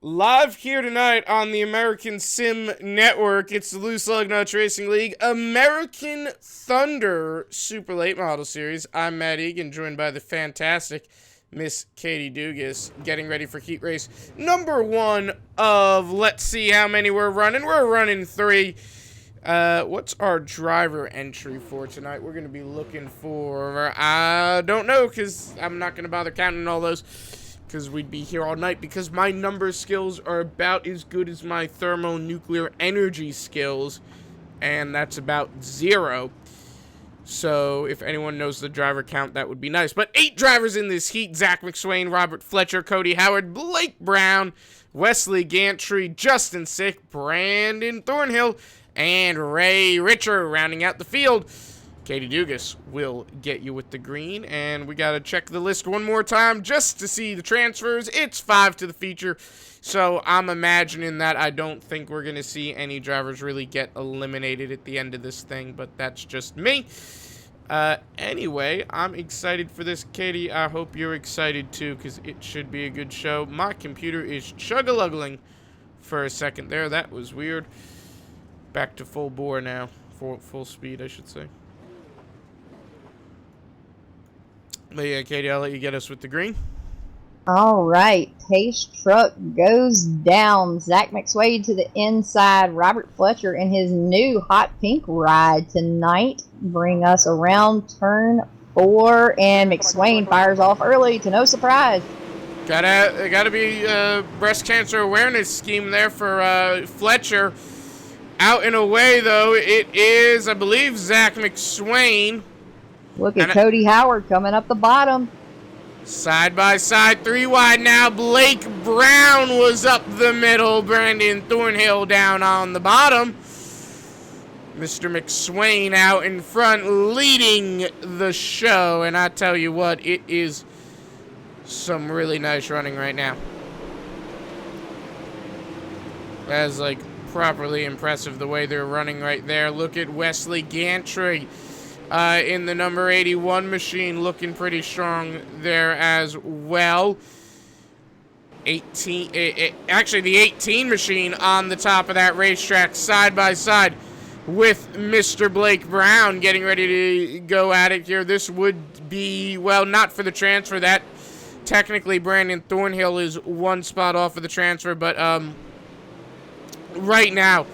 Live here tonight on the American Sim Network, it's the Loose Lugnuts Racing League American Thunder Super Late Model Series. I'm Matt Egan, joined by the fantastic Miss Katie Dugas, getting ready for heat race number 1 of, let's see how many we're running. We're running 3. What's our driver entry for tonight? We're going to be looking for, I don't know, because I'm not going to bother counting all those, because we'd be here all night, because my number skills are about as good as my thermonuclear energy skills, and that's about 0. So if anyone knows the driver count, that would be nice. But 8 drivers in this heat: Zach McSwain, Robert Fletcher, Cody Howard, Blake Brown, Wesley Gantry, Justin Sick, Brandon Thornhill, and Ray Richer rounding out the field. Katie Dugas will get you with the green, and we got to check the list one more time just to see the transfers. It's 5 to the feature, so I'm imagining that I don't think we're going to see any drivers really get eliminated at the end of this thing, but that's just me. Anyway, I'm excited for this, Katie. I hope you're excited too, because it should be a good show. My computer is chug-a-luggling for a second there. That was weird. Back to full bore now. Full speed, I should say. But yeah, Katie, I'll let you get us with the green. All right, pace truck goes down. Zach McSwade to the inside. Robert Fletcher in his new hot pink ride tonight bring us around turn 4, and McSwain fires off early to no surprise. Gotta be breast cancer awareness scheme there for Fletcher. Out and away though, it is, I believe, Zach McSwain. Look at Cody Howard coming up the bottom. Side by side, 3 wide now. Blake Brown was up the middle. Brandon Thornhill down on the bottom. Mr. McSwain out in front leading the show. And I tell you what, it is some really nice running right now. That is like properly impressive the way they're running right there. Look at Wesley Gantry. In the number 81 machine, looking pretty strong there as well. Actually, the 18 machine on the top of that racetrack, side by side with Mr. Blake Brown, getting ready to go at it here. This would be, well, not for the transfer. That technically Brandon Thornhill is 1 spot off of the transfer, but right now,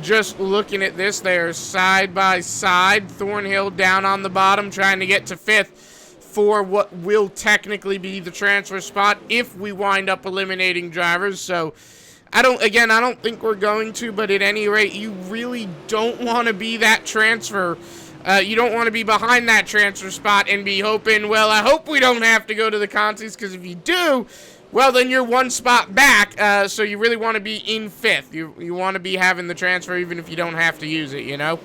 just looking at this, they are side by side. Thornhill down on the bottom, trying to get to 5th for what will technically be the transfer spot if we wind up eliminating drivers. So, I don't think we're going to, but at any rate, you really don't want to be that transfer. You don't want to be behind that transfer spot and be hoping, well, I hope we don't have to go to the contests, because if you do, well, then you're 1 spot back, so you really want to be in 5th. You want to be having the transfer even if you don't have to use it, you know?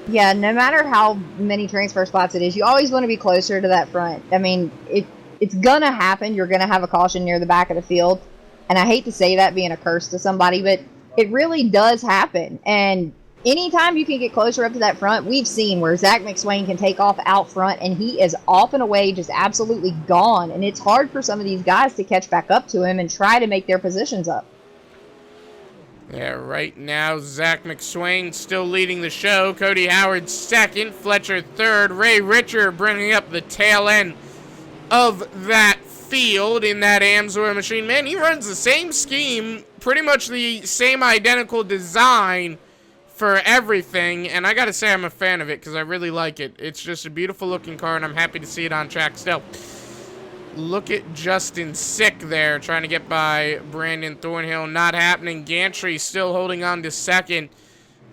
Yeah, no matter how many transfer spots it is, you always want to be closer to that front. I mean, it's going to happen. You're going to have a caution near the back of the field. And I hate to say that being a curse to somebody, but it really does happen. And anytime you can get closer up to that front, we've seen where Zach McSwain can take off out front, and he is off and away, just absolutely gone. And it's hard for some of these guys to catch back up to him and try to make their positions up. Yeah, right now, Zach McSwain still leading the show. Cody Howard 2nd, Fletcher 3rd, Ray Richer bringing up the tail end of that field in that Amsoil machine. Man, he runs the same scheme, pretty much the same identical design for everything, and I gotta say I'm a fan of it because I really like it. It's just a beautiful looking car, and I'm happy to see it on track still. Look at Justin Sick there, trying to get by Brandon Thornhill. Not happening. Gantry still holding on to 2nd,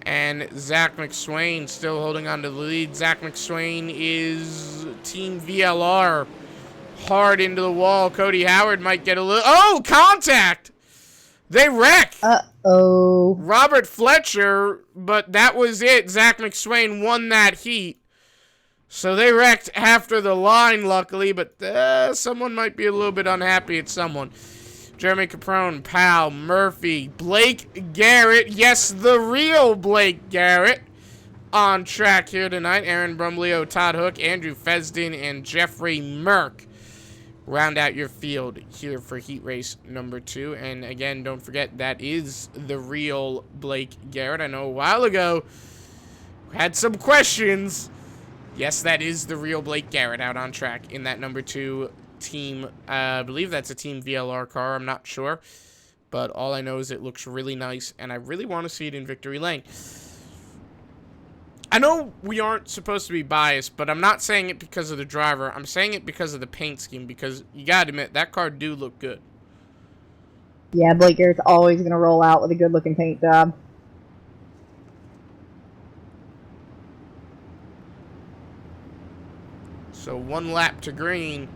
and Zach McSwain still holding on to the lead. Zach McSwain is Team VLR. Hard into the wall. Cody Howard might get a little... Oh, contact! They wreck! Uh-oh. Robert Fletcher, but that was it. Zach McSwain won that heat. So they wrecked after the line, luckily, but someone might be a little bit unhappy at someone. Jeremy Caprone, Powell, Murphy, Blake Garrett. Yes, the real Blake Garrett on track here tonight. Aaron Brumleo, Todd Hook, Andrew Fesden, and Jeffrey Merck round out your field here for heat race number 2. And again, don't forget, that is the real Blake Garrett. I know a while ago we had some questions. Yes, that is the real Blake Garrett out on track in that number 2 team. I believe that's a Team VLR car. I'm not sure. But all I know is it looks really nice, and I really want to see it in Victory Lane. I know we aren't supposed to be biased, but I'm not saying it because of the driver. I'm saying it because of the paint scheme, because you gotta admit, that car do look good. Yeah, Blake Garrett's always going to roll out with a good-looking paint job. So 1 lap to green.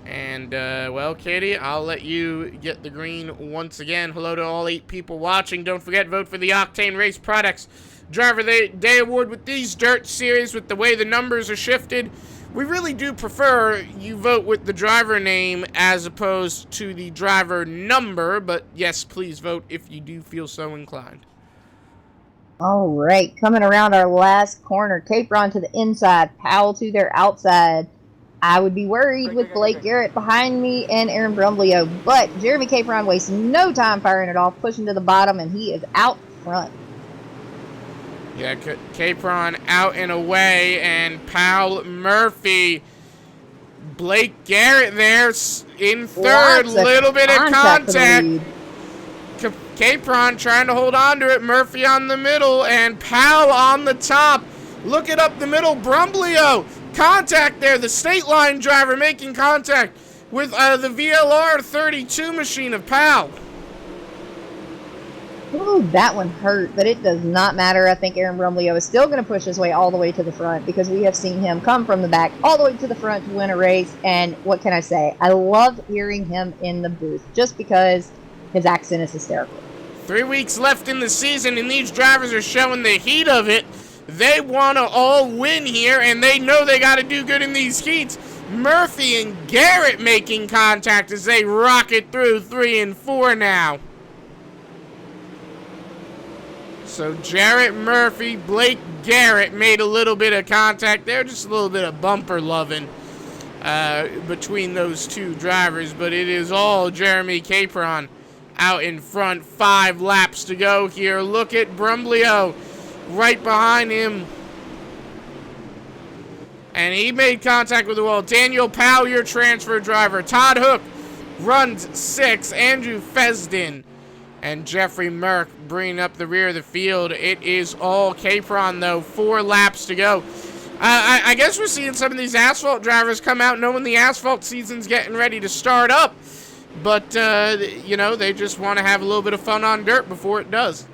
And, well, Katie, I'll let you get the green once again. Hello to all 8 people watching. Don't forget, vote for the Octane Race Products Driver Day Award with these dirt series. With the way the numbers are shifted, we really do prefer you vote with the driver name as opposed to the driver number. But, yes, please vote if you do feel so inclined. All right, coming around our last corner. Capron to the inside, Powell to their outside. I would be worried with Blake Garrett behind me and Aaron Brumblio, but Jeremy Capron wastes no time firing it off, pushing to the bottom, and he is out front. Yeah, Capron out and away, and Powell Murphy. Blake Garrett there in third. Little bit of contact. Capron trying to hold on to it. Murphy on the middle, and Powell on the top. Looking up the middle, Brumblio. Contact there, the state line driver making contact with the VLR 32 machine of Powell. Ooh, that one hurt, but it does not matter. I think Aaron Brumblio is still going to push his way all the way to the front, because we have seen him come from the back all the way to the front to win a race. And what can I say? I love hearing him in the booth just because his accent is hysterical. 3 weeks left in the season, and these drivers are showing the heat of it. They want to all win here, and they know they got to do good in these heats. Murphy and Garrett making contact as they rocket through 3 and 4 now. So Jarrett Murphy, Blake Garrett made a little bit of contact there, just a little bit of bumper loving between those 2 drivers, but it is all Jeremy Capron out in front. 5 laps to go here. Look at Brumblio right behind him, and he made contact with the wall. Daniel Powell, your transfer driver. Todd Hook runs 6. Andrew Fesden and Jeffrey Merck bringing up the rear of the field. It is all Capron, though. 4 laps to go. I guess we're seeing some of these asphalt drivers come out knowing the asphalt season's getting ready to start up, but you know, they just want to have a little bit of fun on dirt before it does.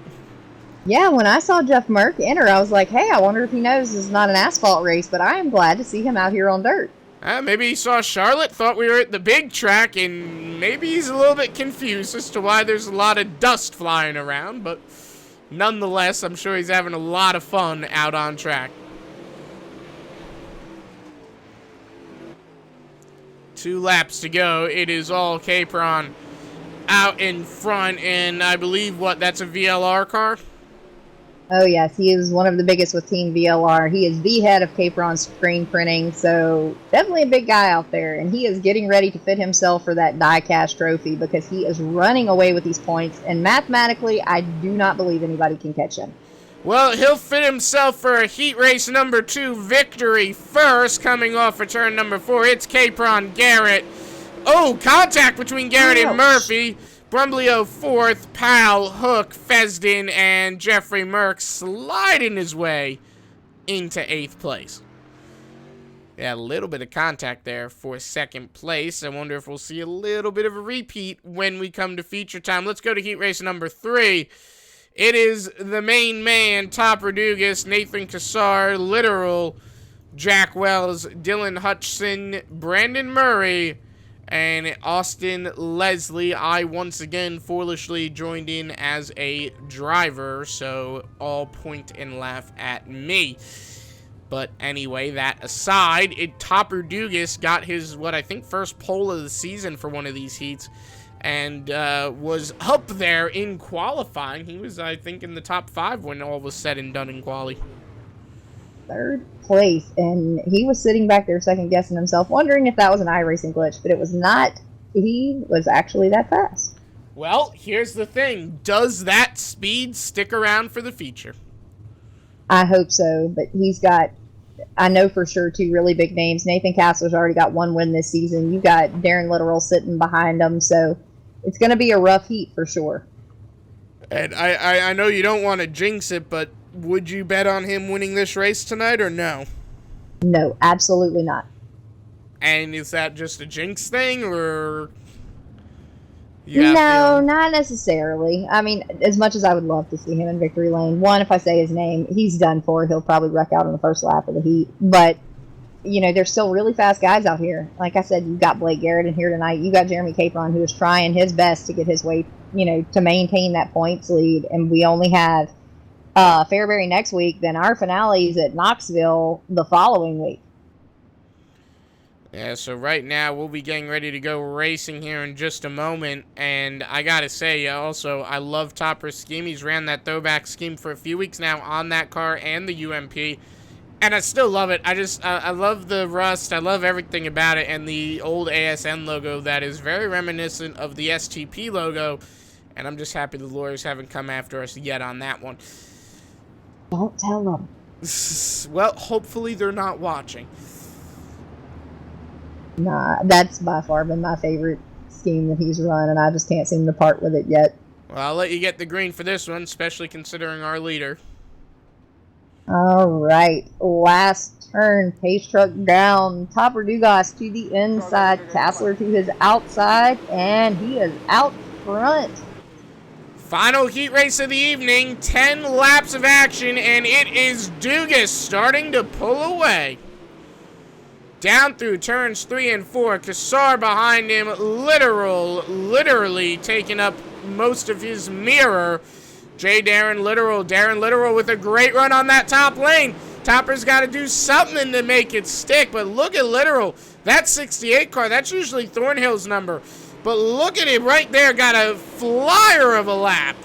Yeah, when I saw Jeff Merck enter, I was like, hey, I wonder if he knows this is not an asphalt race, but I am glad to see him out here on dirt. Maybe he saw Charlotte, thought we were at the big track, and maybe he's a little bit confused as to why there's a lot of dust flying around, but nonetheless, I'm sure he's having a lot of fun out on track. 2 laps to go. It is all Capron out in front, and I believe, that's a VLR car? Oh, yes, he is one of the biggest with Team VLR. He is the head of Capron screen printing, so definitely a big guy out there. And he is getting ready to fit himself for that die-cast trophy, because he is running away with these points. And mathematically, I do not believe anybody can catch him. Well, he'll fit himself for a heat race number 2 victory first, coming off for turn number 4. It's Capron Garrett. Oh, contact between Garrett and Murphy. Brumblio 4th, Powell, Hook, Fesden, and Jeffrey Merck sliding his way into 8th place. Yeah, a little bit of contact there for 2nd place. I wonder if we'll see a little bit of a repeat when we come to feature time. Let's go to heat race number 3. It is the main man, Top Rodriguez, Nathan Cassar, Literal, Jack Wells, Dylan Hutchison, Brandon Murray, and Austin Leslie. I once again foolishly joined in as a driver, so all point and laugh at me. But anyway, that aside, Top Rodriguez got his, I think, first pole of the season for one of these heats, and was up there in qualifying. He was, I think, in the top 5 when all was said and done in quali. third place, and he was sitting back there second guessing himself, wondering if that was an iRacing glitch, but it was not. He was actually that fast. Well, here's the thing. Does that speed stick around for the future? I hope so, but he's got, I know for sure, two really big names. Nathan Castler's already got one win this season. You got Darren Littoral sitting behind him, so it's going to be a rough heat for sure. And I know you don't want to jinx it, but would you bet on him winning this race tonight or no? No, absolutely not. And is that just a jinx thing, or... No, not necessarily. I mean, as much as I would love to see him in victory lane, one, if I say his name, he's done for. He'll probably wreck out on the first lap of the heat. But, you know, there's still really fast guys out here. Like I said, you've got Blake Garrett in here tonight. You got Jeremy Capron, who is trying his best to get his way, you know, to maintain that points lead. And we only have Fairbury next week. Then our finale is at Knoxville the following week. Yeah, so right now we'll be getting ready to go racing here in just a moment, and I gotta say, also, I love Topper's scheme. He's ran that throwback scheme for a few weeks now on that car and the UMP, and I still love it. I love the rust, I love everything about it, and the old ASN logo that is very reminiscent of the STP logo, and I'm just happy the lawyers haven't come after us yet on that one. Don't tell them. Well, hopefully they're not watching. Nah, that's by far been my favorite scheme that he's run, and I just can't seem to part with it yet. Well, I'll let you get the green for this one, especially considering our leader. All right, last turn, pace truck down, Topper Dugas to the inside, Castler to his outside, and he is out front. Final heat race of the evening, 10 laps of action, and it is Dugas starting to pull away. Down through turns 3 and 4, Kassar behind him, literally taking up most of his mirror. Darren Littoral with a great run on that top lane. Topper's got to do something to make it stick, but look at Littoral. That 68 car, that's usually Thornhill's number. But look at him right there, got a flyer of a lap.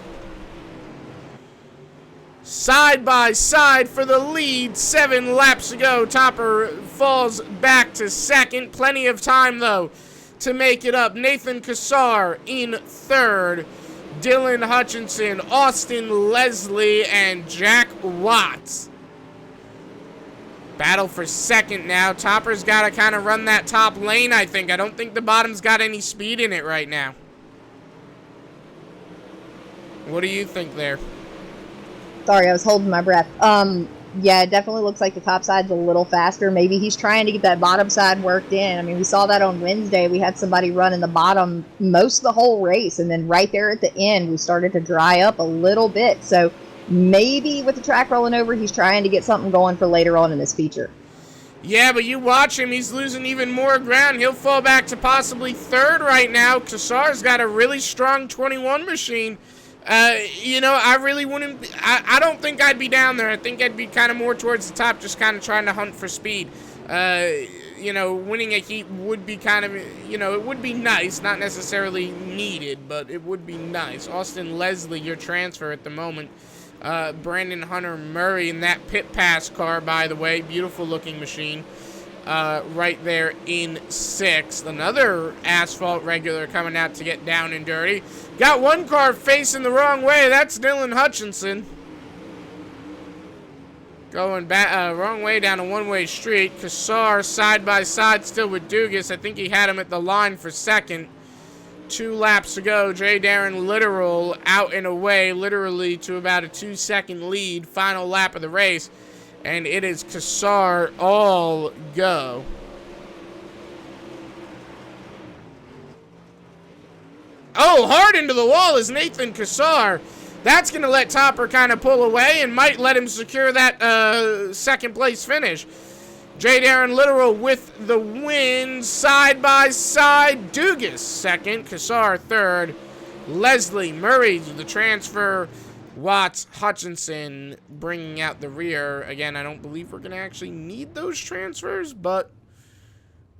Side by side for the lead, 7 laps to go. Topper falls back to second. Plenty of time, though, to make it up. Nathan Kassar in third. Dylan Hutchinson, Austin Leslie, and Jack Watts. Battle for second now. Topper's got to kind of run that top lane, I think. I don't think the bottom's got any speed in it right now. What do you think there? Sorry, I was holding my breath. Yeah, it definitely looks like the top side's a little faster. Maybe he's trying to get that bottom side worked in. I mean, we saw that on Wednesday. We had somebody running the bottom most of the whole race, and then right there at the end, we started to dry up a little bit. So maybe with the track rolling over, he's trying to get something going for later on in this feature. Yeah, but you watch him. He's losing even more ground. He'll fall back to possibly third right now. Kassar's got a really strong 21 machine. You know, I really wouldn't... I don't think I'd be down there. I think I'd be kind of more towards the top, just kind of trying to hunt for speed. You know, winning a heat would be kind of... You know, it would be nice. Not necessarily needed, but it would be nice. Austin Leslie, your transfer at the moment. Brandon Hunter Murray in that pit pass car, by the way. Beautiful looking machine. Right there in 6th. Another asphalt regular coming out to get down and dirty. Got one car facing the wrong way. That's Dylan Hutchinson. Going back wrong way down a one-way street. Kassar side by side still with Dugas. I think he had him at the line for second. 2 laps to go. Darren Littoral out and away, literally to about a 2-second lead. Final lap of the race. And it is Kassar all go. Oh, hard into the wall is Nathan Kassar. That's going to let Topper kind of pull away and might let him secure that second place finish. Darren Littoral with the win. Side by side. Dugas second. Kassar third. Leslie Murray the transfer. Watts, Hutchinson bringing out the rear. Again, I don't believe we're going to actually need those transfers, but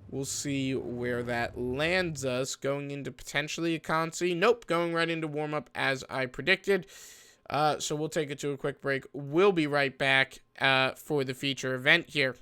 we'll see where that lands us. Going into potentially a Consi. Nope, going right into warm-up as I predicted. So we'll take it to a quick break. We'll be right back for the feature event here.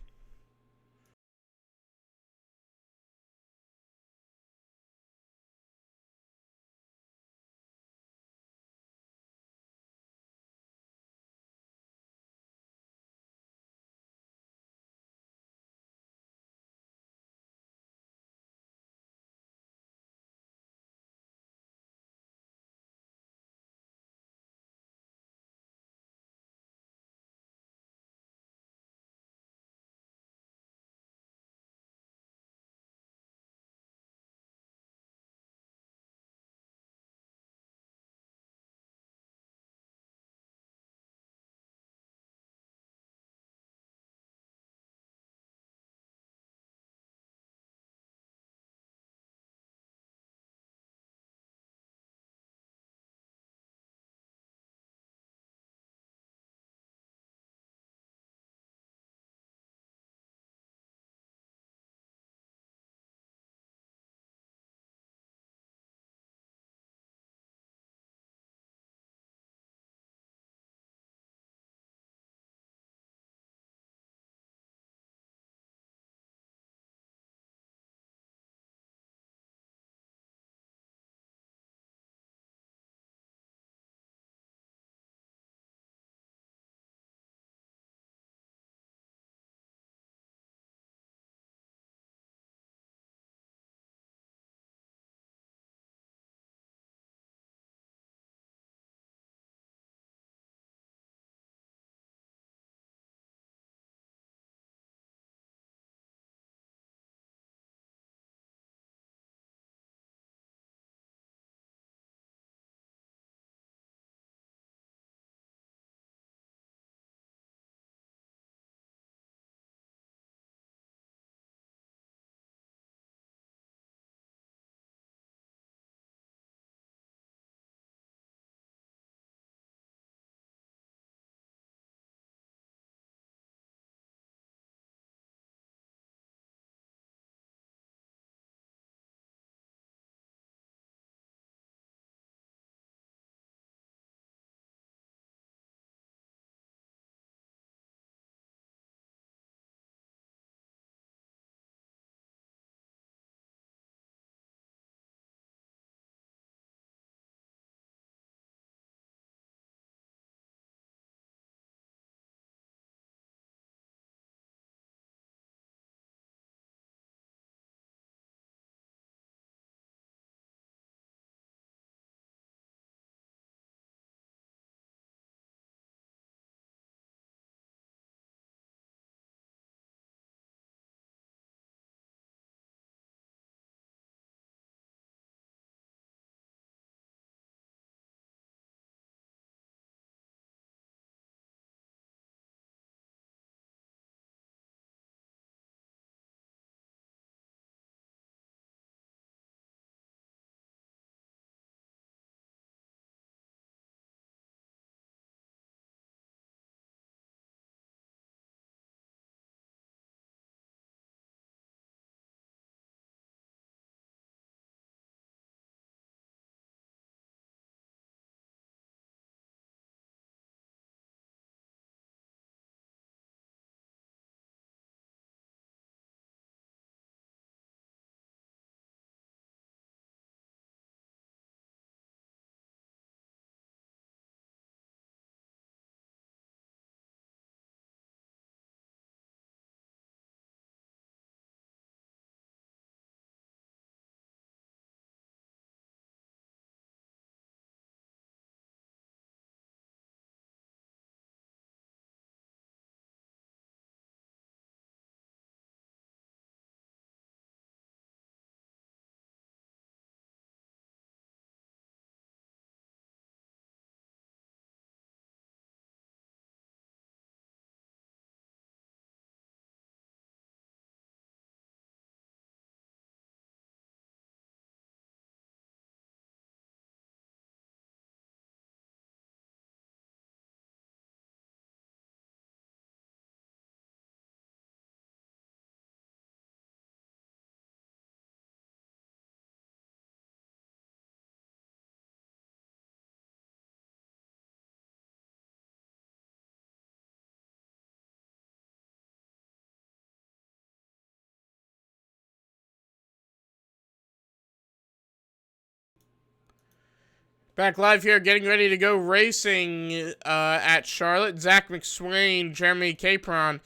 Back live here, getting ready to go racing at Charlotte. Zach McSwain, Jeremy Capron,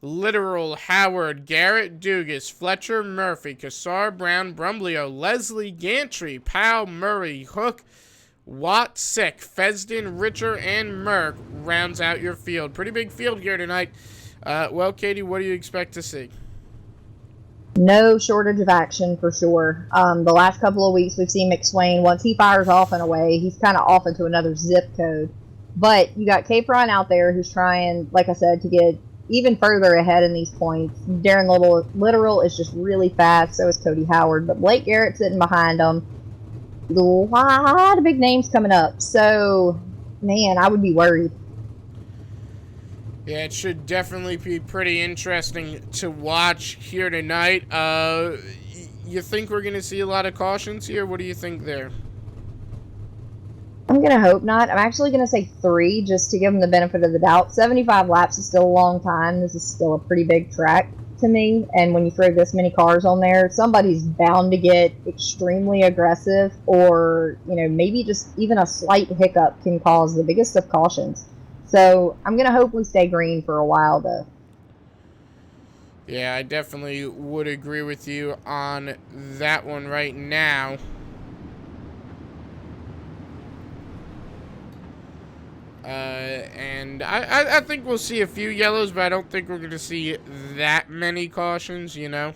Literal, Howard, Garrett Dugas, Fletcher Murphy, Kassar Brown, Brumblio, Leslie Gantry, Powell Murray, Hook, Watt Sick, Fesden, Richer, and Merck rounds out your field. Pretty big field here tonight. Well, Katie, what do you expect to see? No shortage of action for sure. The last couple of weeks we've seen McSwain, once he fires off in a way, he's kind of off into another zip code. But you got Capron out there who's trying, like I said, to get even further ahead in these points. Darren Literal is just really fast, so is Cody Howard. But Blake Garrett sitting behind him. A lot of big names coming up. So, man, I would be worried. Yeah, it should definitely be pretty interesting to watch here tonight. You think we're going to see a lot of cautions here? What do you think there? I'm going to hope not. I'm actually going to say 3 just to give them the benefit of the doubt. 75 laps is still a long time. This is still a pretty big track to me. And when you throw this many cars on there, somebody's bound to get extremely aggressive, or, you know, maybe just even a slight hiccup can cause the biggest of cautions. So I'm going to hope we stay green for a while, though. Yeah, I definitely would agree with you on that one right now. And I think we'll see a few yellows, but I don't think we're going to see that many cautions, you know?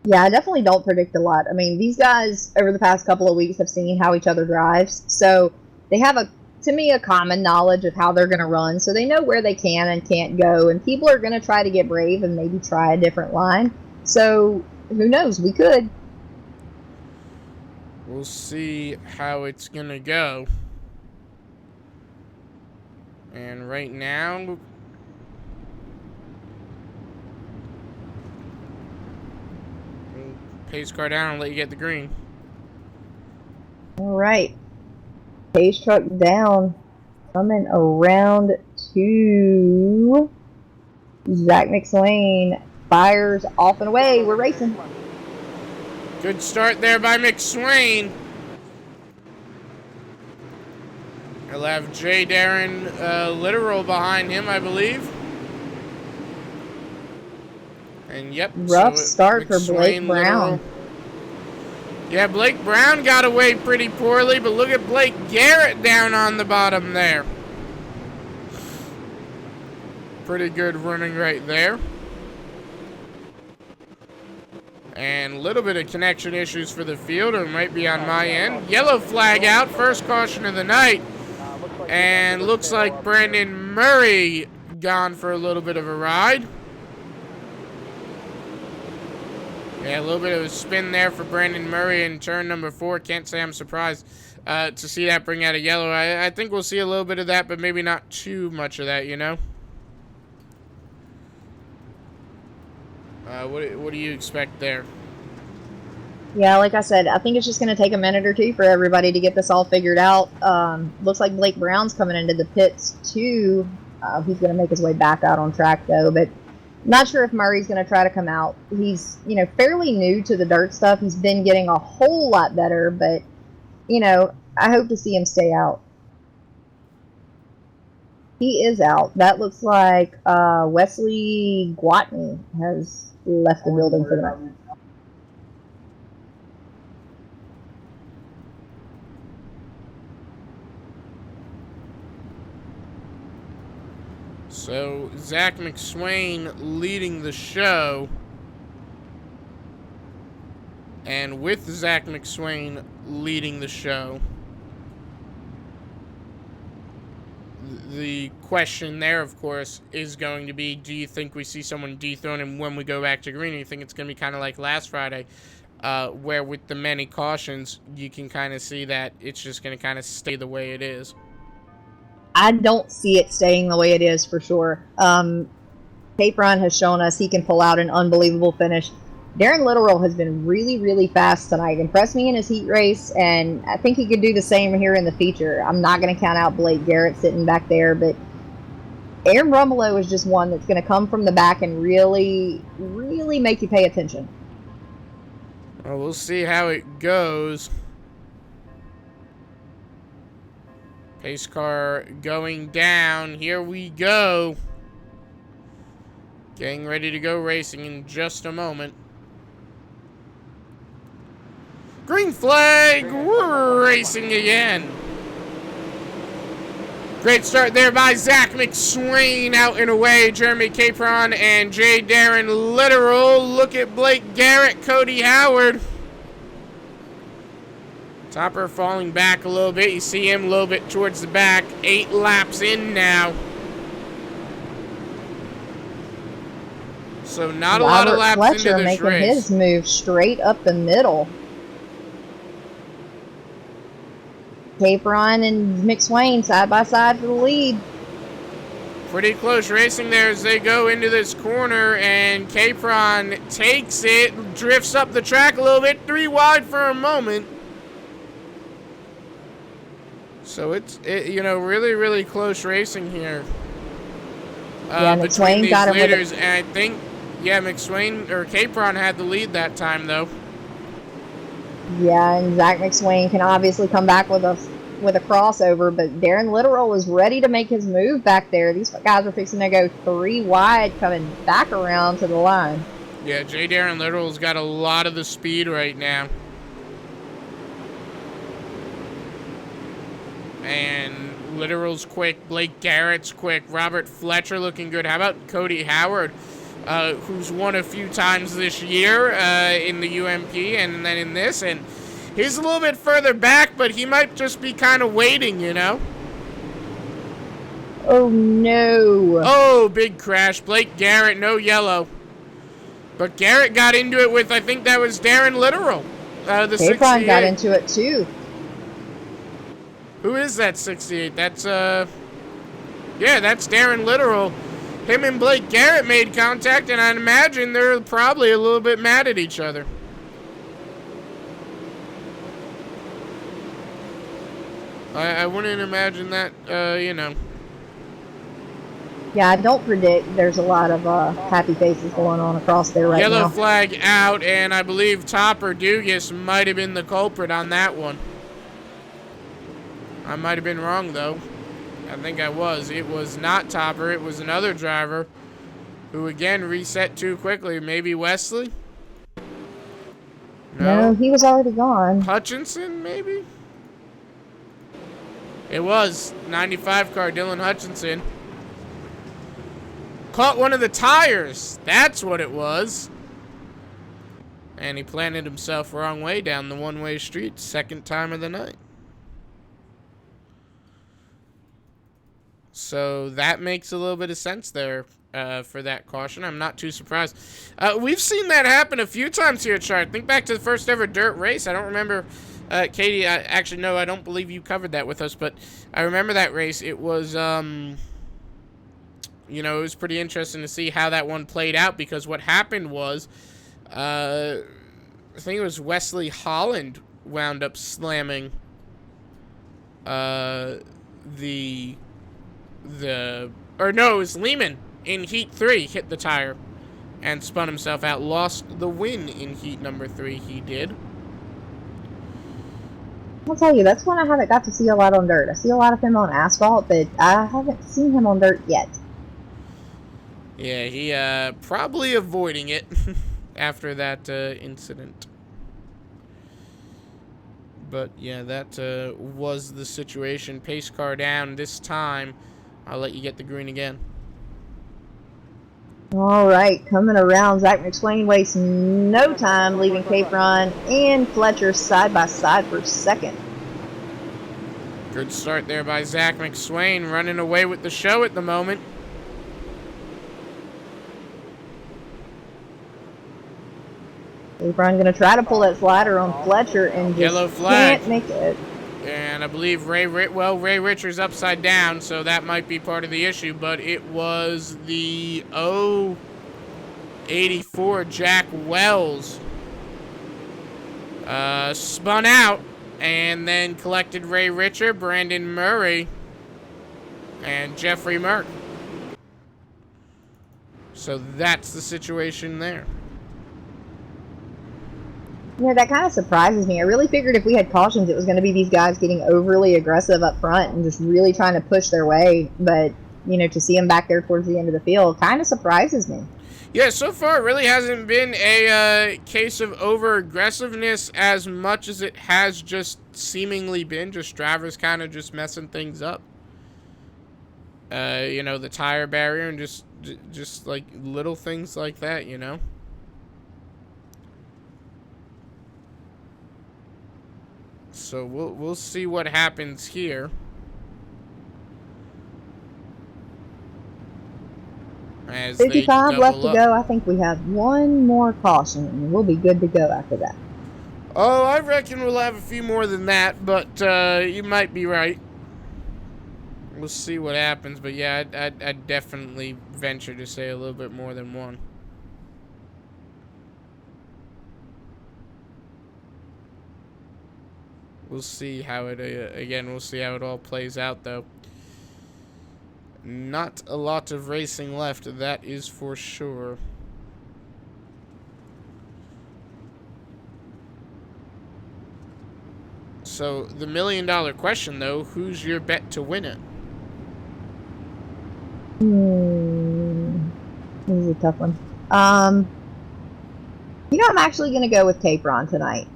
Yeah, I definitely don't predict a lot. I mean, these guys, over the past couple of weeks, have seen how each other drives. So they have to me, a common knowledge of how they're going to run, so they know where they can and can't go, and people are going to try to get brave and maybe try a different line. So, who knows? We could. We'll see how it's going to go. And right now, pace car down and let you get the green. All right. Pace truck down, coming around to Zach McSwain. Fires off and away. We're racing. Good start there by McSwain. He'll have J. Darren Literal behind him, I believe. And yep. Rough start for Blake Brown. Literal. Yeah, Blake Brown got away pretty poorly, but look at Blake Garrett down on the bottom there. Pretty good running right there. And a little bit of connection issues for the fielder might be on my end. Yellow flag out, first caution of the night. And looks like Brandon Murray gone for a little bit of a ride. Yeah, a little bit of a spin there for Brandon Murray in turn number 4. Can't say I'm surprised to see that bring out a yellow. I think we'll see a little bit of that, but maybe not too much of that, you know? What do you expect there? Yeah, like I said, I think it's just going to take a minute or two for everybody to get this all figured out. Looks like Blake Brown's coming into the pits, too. He's going to make his way back out on track, though, but not sure if Murray's going to try to come out. He's, you know, fairly new to the dirt stuff. He's been getting a whole lot better, but, you know, I hope to see him stay out. He is out. That looks like Wesley Guatney has left the building for the night. So, Zach McSwain leading the show. And with Zach McSwain leading the show, the question there, of course, is going to be, do you think we see someone dethrone him when we go back to green? Or you think it's going to be kind of like last Friday, where with the many cautions, you can kind of see that it's just going to kind of stay the way it is? I don't see it staying the way it is for sure. Capron has shown us he can pull out an unbelievable finish. Darren Literal has been really, really fast tonight. Impressed me in his heat race, and I think he could do the same here in the feature. I'm not going to count out Blake Garrett sitting back there, but Aaron Brumlow is just one that's going to come from the back and really, really make you pay attention. Well, we'll see how it goes. Pace car going down. Here we go. Getting ready to go racing in just a moment. Green flag, racing again. Great start there by Zach McSwain, out and away. Jeremy Capron and J. Darren Literal. Look at Blake Garrett, Cody Howard. Topper falling back a little bit. You see him a little bit towards the back. 8 laps in now. So not a lot of laps Fletcher into this race. making his move straight up the middle. Capron and McSwain side by side for the lead. Pretty close racing there as they go into this corner, and Capron takes it, drifts up the track a little bit, 3 wide for a moment. So it's really, really close racing here. Yeah, between McSwain these got him leaders, and I think, yeah, McSwain or Capron had the lead that time though. Yeah, and Zach McSwain can obviously come back with a crossover, but Darren Literal was ready to make his move back there. These guys are fixing to go 3 wide, coming back around to the line. Yeah, J. Darren Literal's got a lot of the speed right now. And Literal's quick, Blake Garrett's quick, Robert Fletcher looking good. How about Cody Howard, who's won a few times this year in the UMP and then in this, and he's a little bit further back, but he might just be kind of waiting, you know? Oh, no. Oh, big crash. Blake Garrett, no yellow. But Garrett got into it with, I think that was Darren Literal. The 68. got into it, too. Who is that 68? That's, yeah, that's Darren Literal. Him and Blake Garrett made contact, and I imagine they're probably a little bit mad at each other. I wouldn't imagine that, you know. Yeah, I don't predict there's a lot of happy faces going on across there right now. Yellow flag out, and I believe Topper Dugas might have been the culprit on that one. I might have been wrong, though. I think I was. It was not Topper. It was another driver who, again, reset too quickly. Maybe Wesley? No, he was already gone. Hutchinson, maybe? It was. 95 car, Dylan Hutchinson. Caught one of the tires. That's what it was. And he planted himself wrong way down the one-way street. Second time of the night. So that makes a little bit of sense there for that caution. I'm not too surprised. We've seen that happen a few times here at Chart. Think back to the first ever dirt race. I don't remember, Katie, actually, no, I don't believe you covered that with us, but I remember that race. It was, you know, it was pretty interesting to see how that one played out, because what happened was, I think it was Wesley Holland wound up slamming or no, it was Lehman in Heat 3 hit the tire and spun himself out. Lost the win in Heat number 3, he did. I'll tell you, that's one I haven't got to see a lot on dirt. I see a lot of him on asphalt, but I haven't seen him on dirt yet. Yeah, he probably avoiding it after that incident. But yeah, that was the situation. Pace car down this time. I'll let you get the green again. All right, coming around, Zach McSwain wastes no time, leaving Capron and Fletcher side by side for second. Good start there by Zach McSwain, running away with the show at the moment. Capron going to try to pull that slider on Fletcher and just Yellow flag. can't make it. And I believe Ray Richards upside down, so that might be part of the issue, but it was the 84 Jack Wells spun out and then collected Ray Richard, Brandon Murray, and Jeffrey Merck. So that's the situation there. That kind of surprises me. I really figured if we had cautions, it was going to be these guys getting overly aggressive up front and just really trying to push their way. But, to see them back there towards the end of the field kind of surprises me. Yeah, so far it really hasn't been a case of over-aggressiveness as much as it has just seemingly been just drivers kind of just messing things up. The tire barrier and just like little things like that, So we'll see what happens here. As 55 left to go. I think we have one more caution, and we'll be good to go after that. Oh, I reckon we'll have a few more than that, but you might be right. We'll see what happens, but yeah, I'd definitely venture to say a little bit more than one. We'll see how it, we'll see how it all plays out, though. Not a lot of racing left, that is for sure. So, the $1,000,000 question, though, who's your bet to win it? This is a tough one. I'm actually going to go with Capron tonight.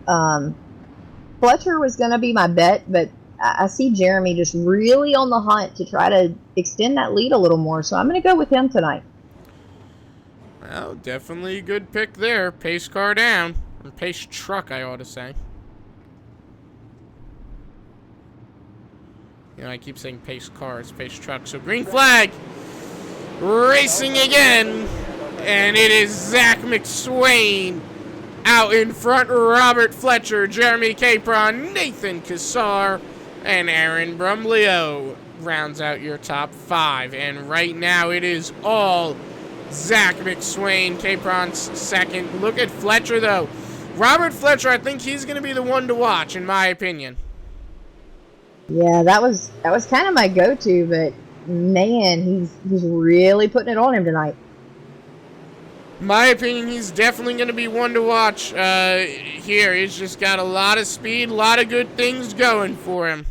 Fletcher was going to be my bet, but I see Jeremy just really on the hunt to try to extend that lead a little more, so I'm going to go with him tonight. Well, definitely a good pick there. Pace car down. Or pace truck, I ought to say. I keep saying pace car, it's pace truck. So green flag. Racing again. And it is Zach McSwain out in front. Robert Fletcher, Jeremy Capron, Nathan Cassar, and Aaron Brumleo rounds out your top 5. And right now it is all Zach McSwain. Capron's second. Look at Fletcher, though. Robert Fletcher, I think he's going to be the one to watch, in my opinion. Yeah, that was kind of my go-to, but man, he's really putting it on him tonight. My opinion, he's definitely going to be one to watch here. He's just got a lot of speed, a lot of good things going for him.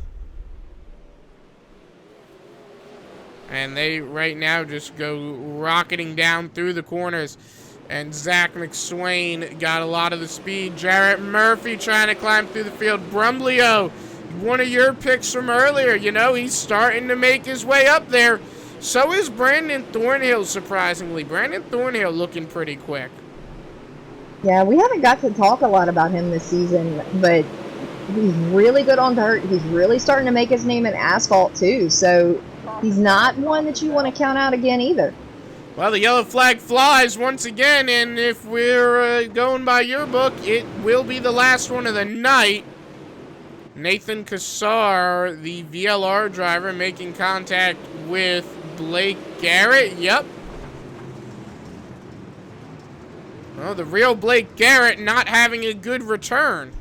And they, right now, just go rocketing down through the corners. And Zach McSwain got a lot of the speed. Jarrett Murphy trying to climb through the field. Brumleo, one of your picks from earlier. He's starting to make his way up there. So is Brandon Thornhill, surprisingly. Brandon Thornhill looking pretty quick. Yeah, we haven't got to talk a lot about him this season, but he's really good on dirt. He's really starting to make his name in asphalt, too. So he's not one that you want to count out again either. Well, the yellow flag flies once again, and if we're going by your book, it will be the last one of the night. Nathan Cassar, the VLR driver, making contact with Blake Garrett. Yep. Well, the real Blake Garrett not having a good return.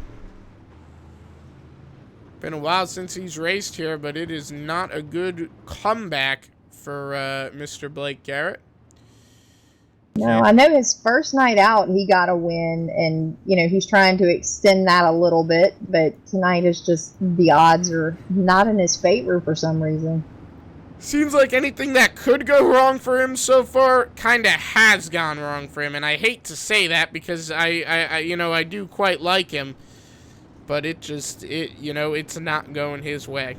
Been a while since he's raced here, but it is not a good comeback for Mr. Blake Garrett. No, I know his first night out, he got a win, and, he's trying to extend that a little bit, but tonight is just, the odds are not in his favor for some reason. Seems like anything that could go wrong for him so far kind of has gone wrong for him, and I hate to say that because I do quite like him, but it's not going his way.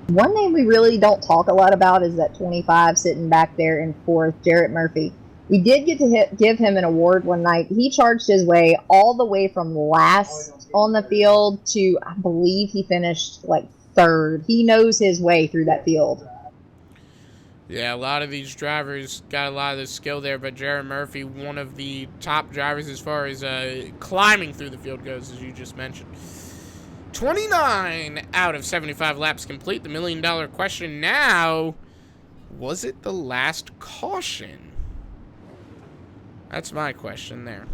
One name we really don't talk a lot about is that 25 sitting back there in 4th, Jarrett Murphy. We did get to give him an award one night. He charged his way all the way from last on the field to, I believe he finished like 3rd. He knows his way through that field. Yeah, a lot of these drivers got a lot of the skill there, but Jarrett Murphy, one of the top drivers as far as climbing through the field goes, as you just mentioned. 29 out of 75 laps complete. The $1 million question now, was it the last caution? That's my question there.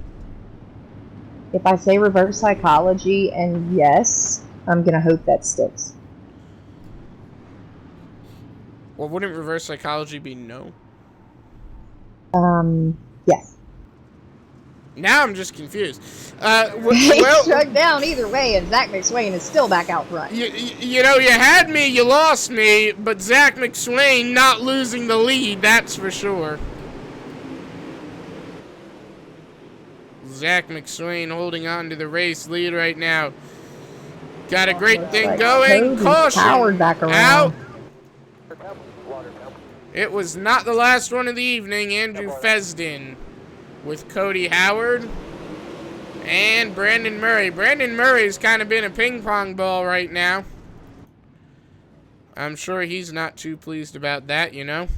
If I say reverse psychology and yes, I'm going to hope that sticks. Well, wouldn't reverse psychology be no? Yes. Now I'm just confused. He Well, struck down either way, and Zach McSwain is still back out front. you know, you had me, you lost me, but Zach McSwain not losing the lead, that's for sure. Zach McSwain holding on to the race lead right now. Got a great thing going. Caution. Powered back around. Out. It was not the last one of the evening. Andrew Fesden with Cody Howard and Brandon Murray. Brandon Murray's kind of been a ping pong ball right now. I'm sure he's not too pleased about that, you know.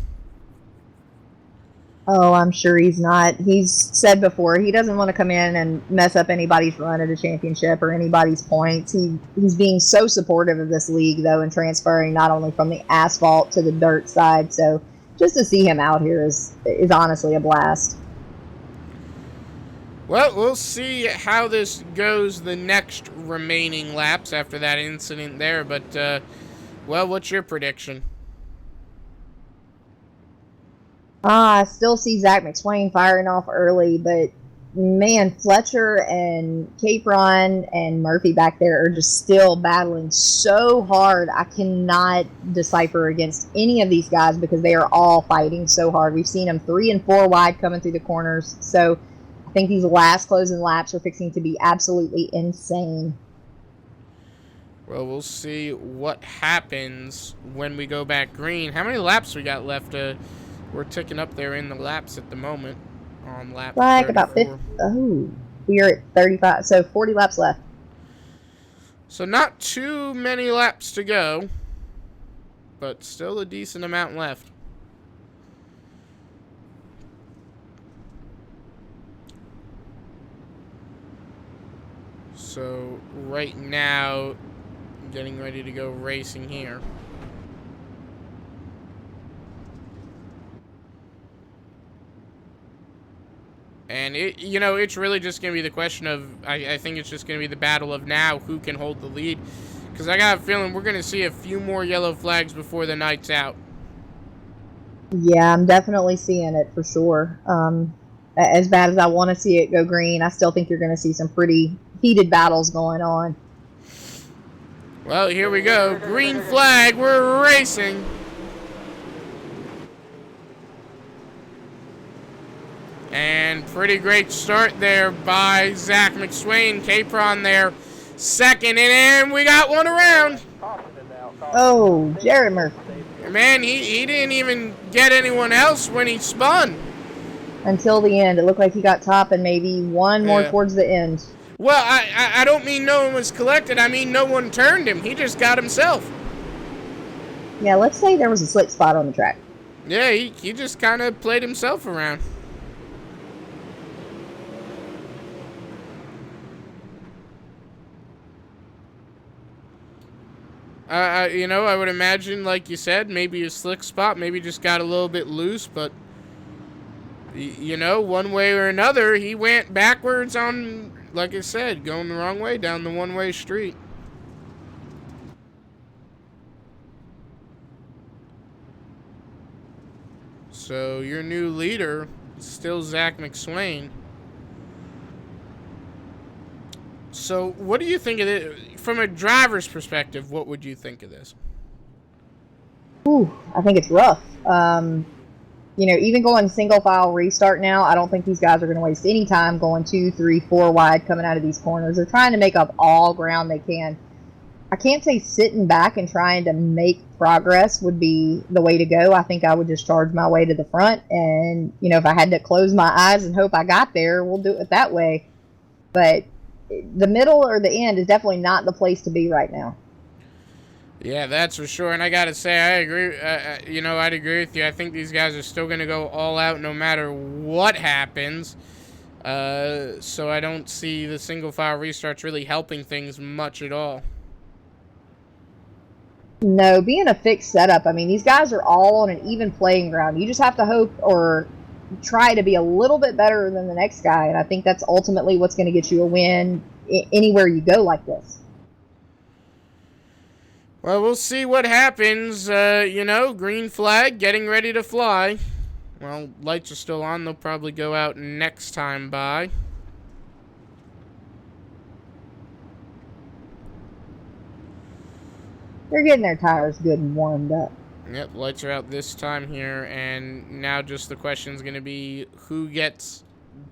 Oh, I'm sure he's not. He's said before he doesn't want to come in and mess up anybody's run at a championship or anybody's points. He's being so supportive of this league, though, and transferring not only from the asphalt to the dirt side. So just to see him out here is honestly a blast. Well, we'll see how this goes the next remaining laps after that incident there. But, well, what's your prediction? I still see Zach McSwain firing off early, but man, Fletcher and Capron and Murphy back there are just still battling so hard. I cannot decipher against any of these guys because they are all fighting so hard. We've seen them 3 and 4 wide coming through the corners. So I think these last closing laps are fixing to be absolutely insane. Well, we'll see what happens when we go back green. How many laps we got left? We're ticking up there in the laps at the moment. On lap like 34. about 50. Oh, we are at 35. So 40 laps left. So not too many laps to go, but still a decent amount left. So right now, getting ready to go racing here. And, it's really just going to be the question of, I think it's just going to be the battle of now who can hold the lead. Because I got a feeling we're going to see a few more yellow flags before the night's out. Yeah, I'm definitely seeing it for sure. As bad as I want to see it go green, I still think you're going to see some pretty heated battles going on. Well, here we go. Green flag, we're racing. And pretty great start there by Zach McSwain. Capron there, second, and we got one around. Oh, Jared Murphy. Man, he didn't even get anyone else when he spun. Until the end. It looked like he got top and maybe one more towards the end. Well, I don't mean no one was collected. I mean no one turned him. He just got himself. Yeah, let's say there was a slick spot on the track. Yeah, he just kind of played himself around. I would imagine, like you said, maybe a slick spot, maybe just got a little bit loose, but, one way or another, he went backwards on, like I said, going the wrong way down the one-way street. So, your new leader is still Zach McSwain. So, what do you think of it? From a driver's perspective, what would you think of this? Ooh, I think it's rough. Even going single file restart now, I don't think these guys are going to waste any time going 2, 3, 4 wide coming out of these corners. They're trying to make up all ground they can. I can't say sitting back and trying to make progress would be the way to go. I think I would just charge my way to the front. And, if I had to close my eyes and hope I got there, we'll do it that way. But the middle or the end is definitely not the place to be right now. Yeah, that's for sure. And I got to say, I agree. I'd agree with you. I think these guys are still going to go all out no matter what happens. So I don't see the single file restarts really helping things much at all. No, being a fixed setup, these guys are all on an even playing ground. You just have to hope or try to be a little bit better than the next guy, and I think that's ultimately what's going to get you a win anywhere you go like this. Well, we'll see what happens. Green flag, getting ready to fly. Well, lights are still on. They'll probably go out next time by. They're getting their tires good and warmed up. Yep, lights are out this time here, and now just the question is going to be who gets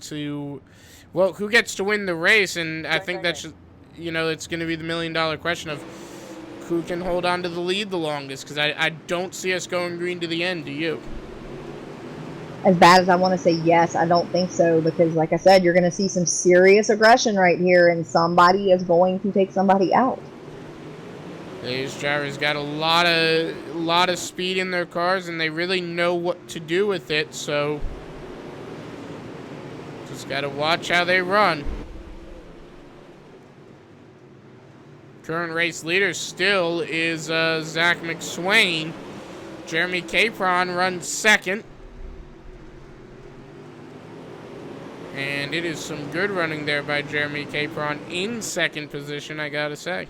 to win the race, and I think that's just, it's going to be the $1,000,000 question of who can hold on to the lead the longest, because I don't see us going green to the end. Do you? As bad as I want to say yes, I don't think so, because like I said, you're going to see some serious aggression right here, and somebody is going to take somebody out. These drivers got a lot of speed in their cars, and they really know what to do with it, so just got to watch how they run. Current race leader still is Zach McSwain. Jeremy Capron runs second. And it is some good running there by Jeremy Capron in second position, I gotta say.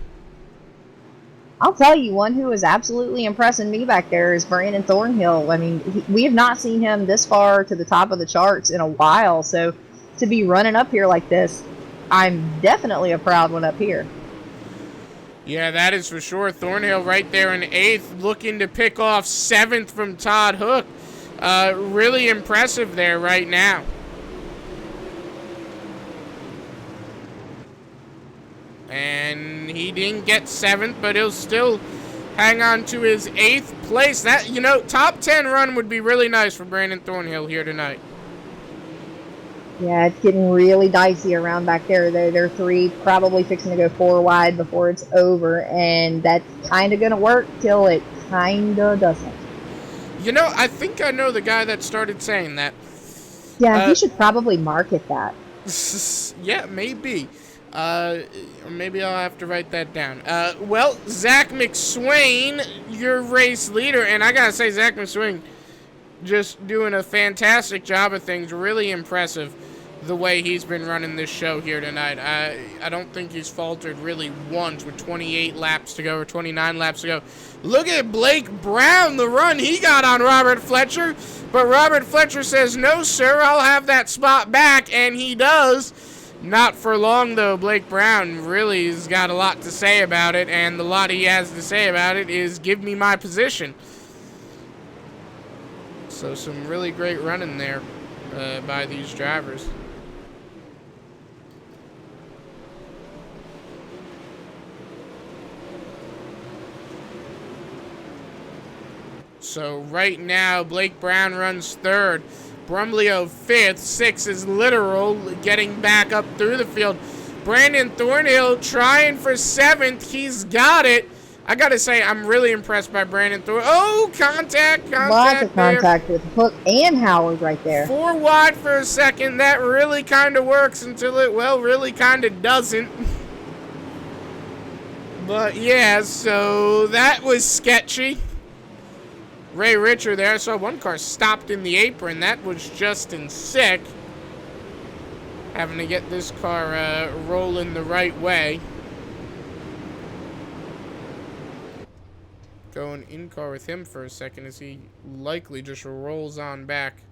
I'll tell you, one who is absolutely impressing me back there is Brandon Thornhill. I mean, we have not seen him this far to the top of the charts in a while, so to be running up here like this, I'm definitely a proud one up here. Yeah, that is for sure. Thornhill right there in 8th, looking to pick off 7th from Todd Hook. Really impressive there right now. And he didn't get 7th, but he'll still hang on to his 8th place. That, top 10 run would be really nice for Brandon Thornhill here tonight. Yeah, it's getting really dicey around back there. They're 3, probably fixing to go 4 wide before it's over, and that's kind of going to work till it kind of doesn't. I think I know the guy that started saying that. Yeah, he should probably market that. Yeah, maybe. Maybe I'll have to write that down. Well, Zach McSwain, your race leader, and I gotta say, Zach McSwain just doing a fantastic job of things. Really impressive the way he's been running this show here tonight. I don't think he's faltered really once with 28 laps to go or 29 laps to go. Look at Blake Brown, the run he got on Robert Fletcher, but Robert Fletcher says, no, sir, I'll have that spot back, and he does. Not for long, though. Blake Brown really has got a lot to say about it, and the lot he has to say about it is give me my position. So some really great running there by these drivers. So right now, Blake Brown runs 3rd. Brumleo 5th, 6th is Literal, getting back up through the field. Brandon Thornhill trying for 7th. He's got it. I got to say, I'm really impressed by Brandon Thornhill. Oh, contact Lots of contact with Hook and Howard right there. 4 wide for a second. That really kind of works until it, really kind of doesn't. But, yeah, so that was sketchy. Ray Richer there. I saw one car stopped in the apron. That was Justin Sick. Having to get this car rolling the right way. Going in car with him for a second as he likely just rolls on back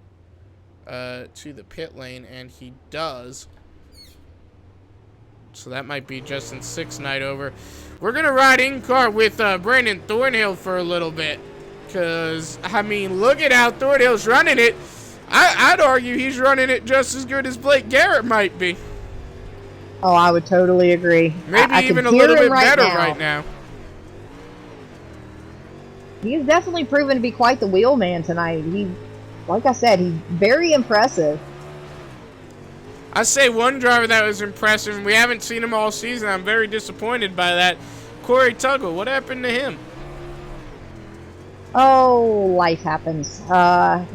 to the pit lane, and he does. So that might be Justin Sick's night over. We're going to ride in car with Brandon Thornhill for a little bit. Because, I mean, look at how Thornhill's running it. I'd argue he's running it just as good as Blake Garrett might be. Oh, I would totally agree. Maybe even a little bit better right now. He's definitely proven to be quite the wheelman tonight. Like I said, he's very impressive. I say one driver that was impressive, and we haven't seen him all season. I'm very disappointed by that. Corey Tuggle, what happened to him? Oh, life happens.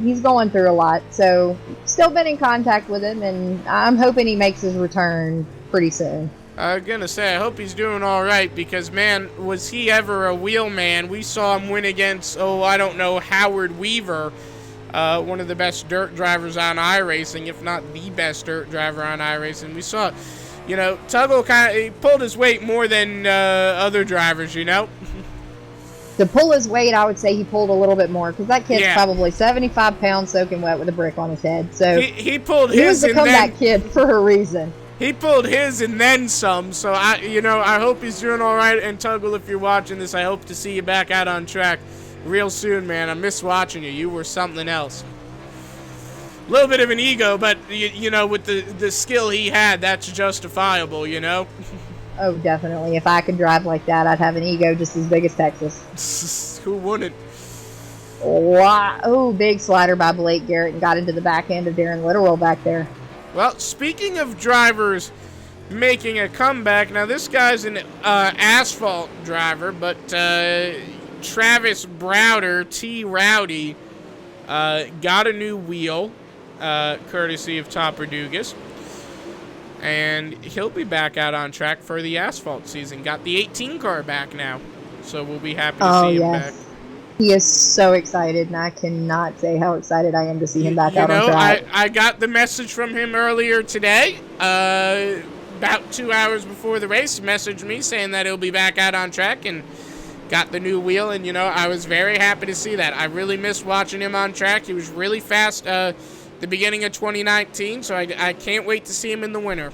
He's going through a lot, so still been in contact with him, and I'm hoping he makes his return pretty soon. I'm going to say, I hope he's doing all right, because, man, was he ever a wheelman? We saw him win against, I don't know, Howard Weaver, one of the best dirt drivers on iRacing, if not the best dirt driver on iRacing. We saw, Tuggle he pulled his weight more than other drivers, To pull his weight, I would say he pulled a little bit more, because that kid's probably 75 pounds soaking wet with a brick on his head. So he pulled his. He was the comeback kid for a reason. He pulled his and then some, so I hope he's doing all right. And Tuggle, if you're watching this, I hope to see you back out on track real soon, man. I miss watching you. You were something else. A little bit of an ego, but with the skill he had, that's justifiable, Oh, definitely. If I could drive like that, I'd have an ego just as big as Texas. Who wouldn't? Wow. Oh, big slider by Blake Garrett and got into the back end of Darren Literal back there. Well, speaking of drivers making a comeback, now this guy's an asphalt driver, but Travis Browder, T. Rowdy, got a new wheel, courtesy of Topper Dugas. And he'll be back out on track for the asphalt season. Got the 18 car back now, so we'll be happy to see him back. He is so excited, and I cannot say how excited I am to see him back out on track. I got the message from him earlier today, about 2 hours before the race. He messaged me saying that he'll be back out on track and got the new wheel, and, I was very happy to see that. I really missed watching him on track. He was really fast the beginning of 2019, so I can't wait to see him in the winter.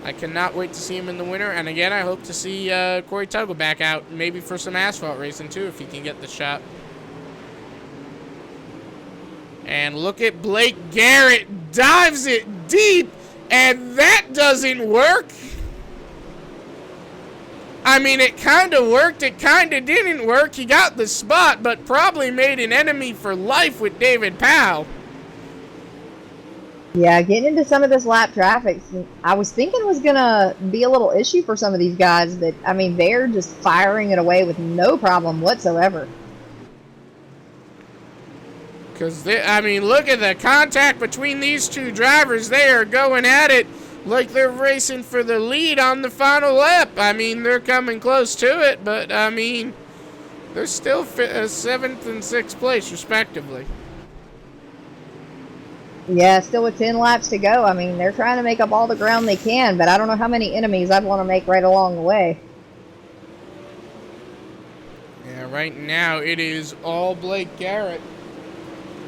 I cannot wait to see him in the winter, and again, I hope to see Corey Tuggle back out, maybe for some asphalt racing too, if he can get the shot. And look at Blake Garrett, dives it deep, and that doesn't work. I mean, it kind of worked, it kind of didn't work. He got the spot, but probably made an enemy for life with David Powell. Yeah, getting into some of this lap traffic, I was thinking it was going to be a little issue for some of these guys, but, I mean, they're just firing it away with no problem whatsoever. Because, look at the contact between these two drivers. They are going at it like they're racing for the lead on the final lap. I mean, they're coming close to it, but, they're still 7th and 6th place, respectively. Yeah, still with 10 laps to go. I mean, they're trying to make up all the ground they can, but I don't know how many enemies I'd want to make right along the way. Yeah, right now it is all Blake Garrett.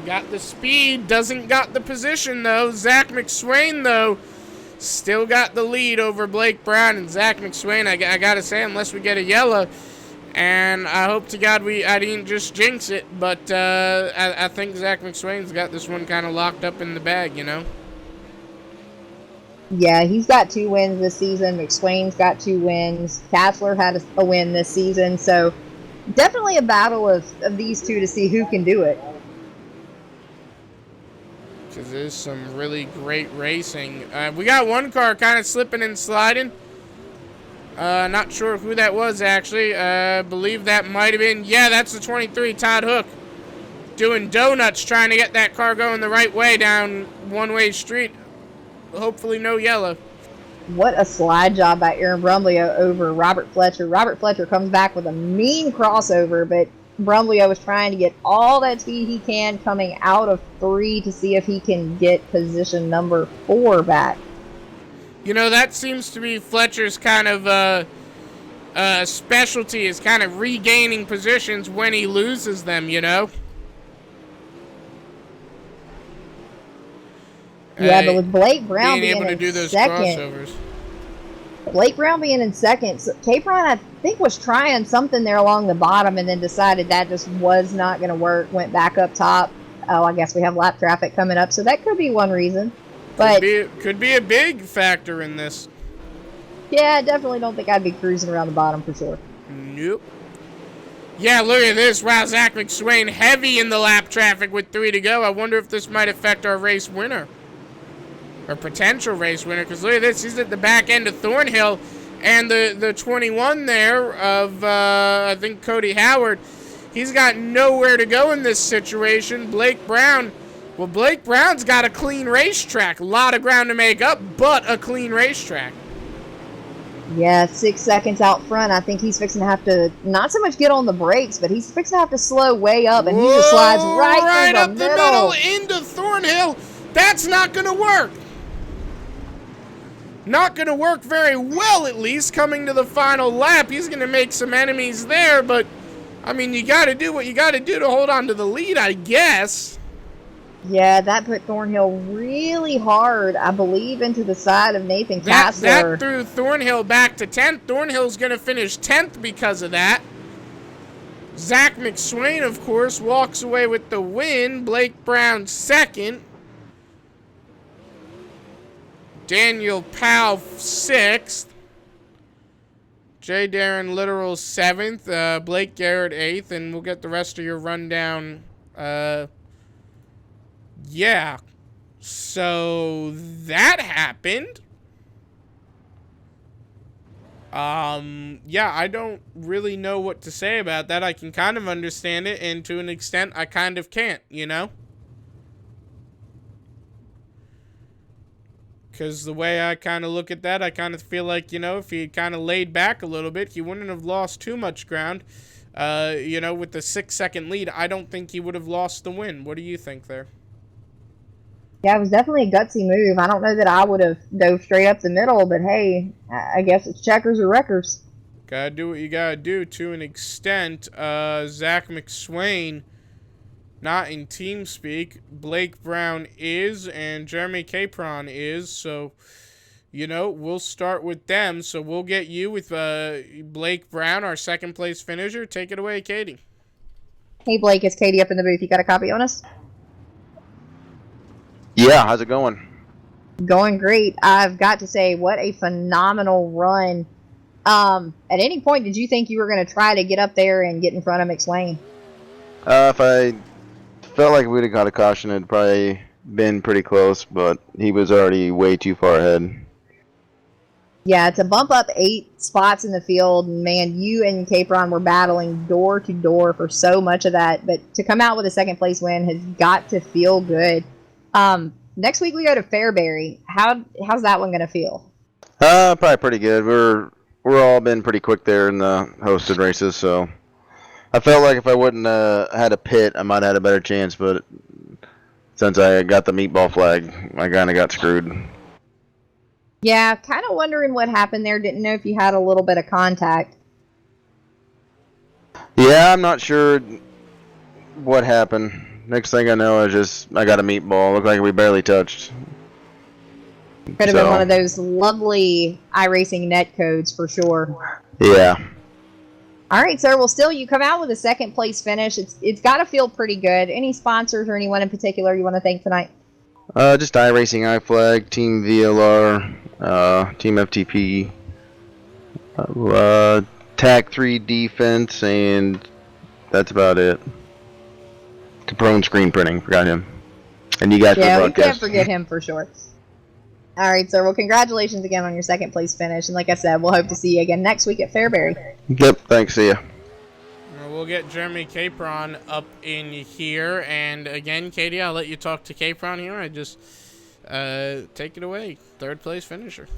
Got the speed, doesn't got the position, though. Zach McSwain, though, still got the lead over Blake Brown. And Zach McSwain, I got to say, unless we get a yellow, and I hope to God I didn't just jinx it, but I think Zach McSwain's got this one kind of locked up in the bag, Yeah, he's got 2 wins this season. McSwain's got 2 wins. Kassler had a win this season. So definitely a battle of these two to see who can do it. Because there's some really great racing. We got one car kind of slipping and sliding. Not sure who that was, actually. I believe that might have been... Yeah, that's the 23, Todd Hook. Doing donuts, trying to get that car going the right way down one-way street. Hopefully no yellow. What a slide job by Aaron Brumlio over Robert Fletcher. Robert Fletcher comes back with a mean crossover, but Brumlio was trying to get all that speed he can coming out of 3 to see if he can get position number 4 back. That seems to be Fletcher's kind of specialty, is kind of regaining positions when he loses them, Yeah, but with Blake Brown being able to do those second, crossovers. Blake Brown being in second, so Capron, I think, was trying something there along the bottom and then decided that just was not going to work, went back up top. Oh, I guess we have lap traffic coming up, so that could be one reason. But could be a big factor in this. Yeah, I definitely don't think I'd be cruising around the bottom for sure. Nope. Yeah, look at this. Wow, Zach McSwain heavy in the lap traffic with 3 to go. I wonder if this might affect our race winner. Or potential race winner. Because look at this. He's at the back end of Thornhill. And the 21 there of, I think, Cody Howard. He's got nowhere to go in this situation. Blake Brown. Well, Blake Brown's got a clean racetrack. A lot of ground to make up, but a clean racetrack. Yeah, 6 seconds out front. I think he's fixing to have to not so much get on the brakes, but he's fixing to have to slow way up, and he just slides right up through the middle into Thornhill. That's not going to work. Not going to work very well, at least, coming to the final lap. He's going to make some enemies there, but, I mean, you got to do what you got to do to hold on to the lead, I guess. Yeah, that put Thornhill really hard, I believe, into the side of Nathan That Castler. threw Thornhill back to 10th. Thornhill's going to finish 10th because of that. Zach McSwain, of course, walks away with the win. Blake Brown second. Daniel Powell 6th. J. Darren Literal 7th. Blake Garrett 8th. And we'll get the rest of your rundown. Yeah. So that happened. Yeah, I don't really know what to say about that. I can kind of understand it, and to an extent, I kind of can't, you know? Because the way I kind of look at that, I kind of feel like, you know, if he had kind of laid back a little bit, he wouldn't have lost too much ground. You know, with the 6-second lead, I don't think he would have lost the win. What do you think there? Yeah, it was definitely a gutsy move. I don't know that I would have dove straight up the middle, but hey, I guess it's checkers or wreckers. Gotta do what you gotta do to an extent. Zach McSwain, not in team speak. Blake Brown is, and Jeremy Capron is. So, you know, we'll start with them. So we'll get you with Blake Brown, our second place finisher. Take it away, Katie. Hey, Blake, it's Katie up in the booth. You got a copy on us? Yeah, how's it going? Going great. I've got to say, what a phenomenal run. At any point, did you think you were going to try to get up there and get in front of McSwain? If I felt like we'd have got a caution, it'd probably been pretty close, but he was already way too far ahead. Yeah, to bump up 8 spots in the field, man, you and Capron were battling door to door for so much of that. But to come out with a second place win has got to feel good. Next week we go to Fairbury. How's that one going to feel? Probably pretty good. We're all been pretty quick there in the hosted races, so I felt like if I wouldn't had a pit, I might have had a better chance. But since I got the meatball flag, I kind of got screwed. Yeah, kind of wondering what happened there. Didn't know if you had a little bit of contact. Yeah, I'm not sure what happened. Next thing I know, I got a meatball. Looked like we barely touched. Could have been one of those lovely iRacing net codes for sure. Yeah. All right, sir. Well, still, you come out with a second place finish. It's got to feel pretty good. Any sponsors or anyone in particular you want to thank tonight? Just iRacing, iFlag, Team VLR, Team FTP, TAC 3 Defense, and that's about it. Capone Screen Printing, forgot him. And you guys for the broadcast. We can't forget him for sure. All right, sir. Well, congratulations again on your second place finish. And like I said, we'll hope to see you again next week at Fairbury. Yep, thanks. See ya. We'll get Jeremy Capron up in here. And again, Katie, I'll let you talk to Capron here. I just take it away. Third place finisher.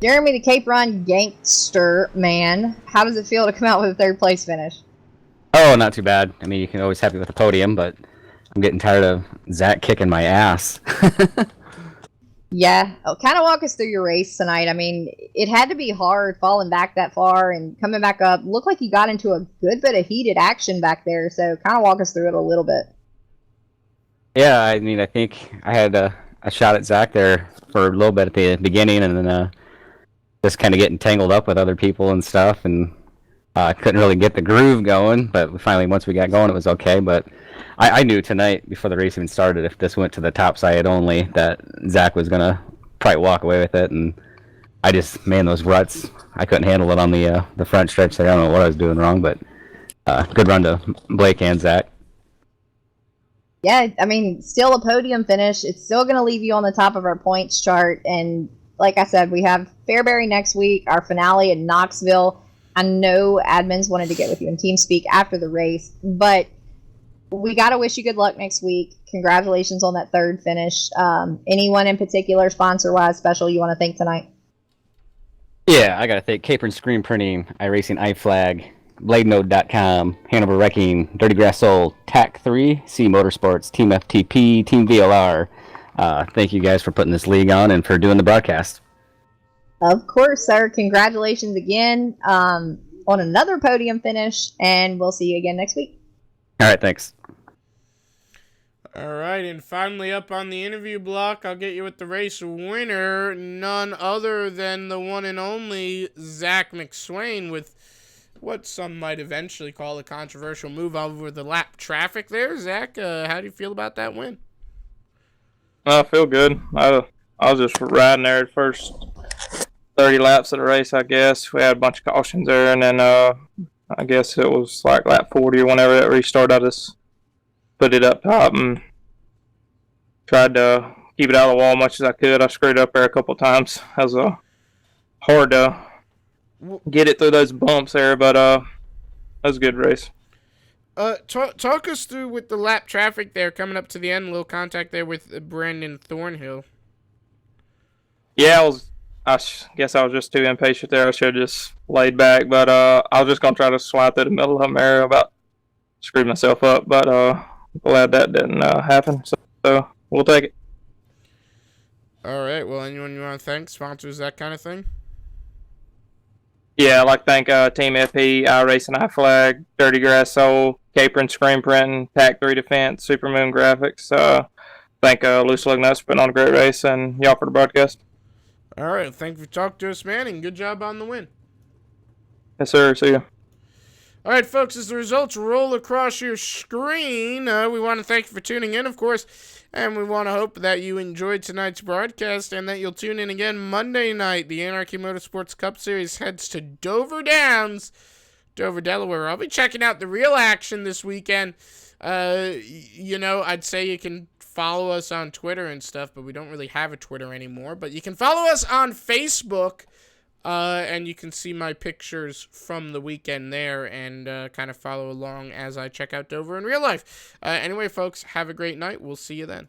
Jeremy the Capron gangster man. How does it feel to come out with a third place finish? Oh, not too bad. I mean, you can always happy with the podium, but I'm getting tired of Zach kicking my ass. Yeah, kind of walk us through your race tonight. I mean, it had to be hard falling back that far and coming back up. Looked like you got into a good bit of heated action back there, so kind of walk us through it a little bit. Yeah, I mean, I think I had a shot at Zach there for a little bit at the beginning, and then just kind of getting tangled up with other people and stuff, and couldn't really get the groove going, but finally, once we got going, it was okay. But I knew tonight, before the race even started, if this went to the top side only, that Zach was going to probably walk away with it. And I just, man, those ruts, I couldn't handle it on the front stretch there. I don't know what I was doing wrong, but good run to Blake and Zach. Yeah, I mean, still a podium finish. It's still going to leave you on the top of our points chart. And like I said, we have Fairbury next week, our finale in Knoxville. I know admins wanted to get with you in TeamSpeak after the race, but we got to wish you good luck next week. Congratulations on that third finish. Anyone in particular, sponsor-wise, special you want to thank tonight? Yeah, I got to thank Capron Screen Printing, iRacing, iFlag, BladeNode.com, Hanover Wrecking, Dirty Grass Soul, TAC 3, C Motorsports, Team FTP, Team VLR. Thank you guys for putting this league on and for doing the broadcast. Of course, sir. Congratulations again on another podium finish, and we'll see you again next week. All right, thanks. All right, and finally up on the interview block, I'll get you with the race winner, none other than the one and only Zach McSwain, with what some might eventually call a controversial move over the lap traffic there. Zach, how do you feel about that win? I feel good. I was just riding there the first 30 laps of the race, I guess. We had a bunch of cautions there, and then I guess it was like lap 40 or whenever that restarted, I just put it up top and tried to keep it out of the wall as much as I could. I screwed up there a couple times. It was hard to get it through those bumps there, but it was a good race. Talk us through with the lap traffic there coming up to the end, a little contact there with Brandon Thornhill. Yeah, I guess I was just too impatient there. I should have just laid back, but I was just going to try to slide through the middle of them there. About screwed myself up, but glad that didn't happen. So we'll take it. All right. Well, anyone you want to thank? Sponsors, that kind of thing? Yeah, I'd like to thank Team FP, iRacing, iFlag, Dirty Grass Soul, Capron Screen Printing, Tac 3 Defense, Supermoon Graphics. Thank Loose Lugnuts for putting on a great race, and y'all for the broadcast. All right. Thank you for talking to us, man, and good job on the win. Yes, sir. See you. All right, folks, as the results roll across your screen, we want to thank you for tuning in, of course, and we want to hope that you enjoyed tonight's broadcast and that you'll tune in again Monday night. The Anarchy Motorsports Cup Series heads to Dover Downs, Dover, Delaware. I'll be checking out the real action this weekend. I'd say you can follow us on Twitter and stuff, but we don't really have a Twitter anymore. But you can follow us on Facebook. And you can see my pictures from the weekend there and kind of follow along as I check out Dover in real life. Anyway, folks, have a great night. We'll see you then.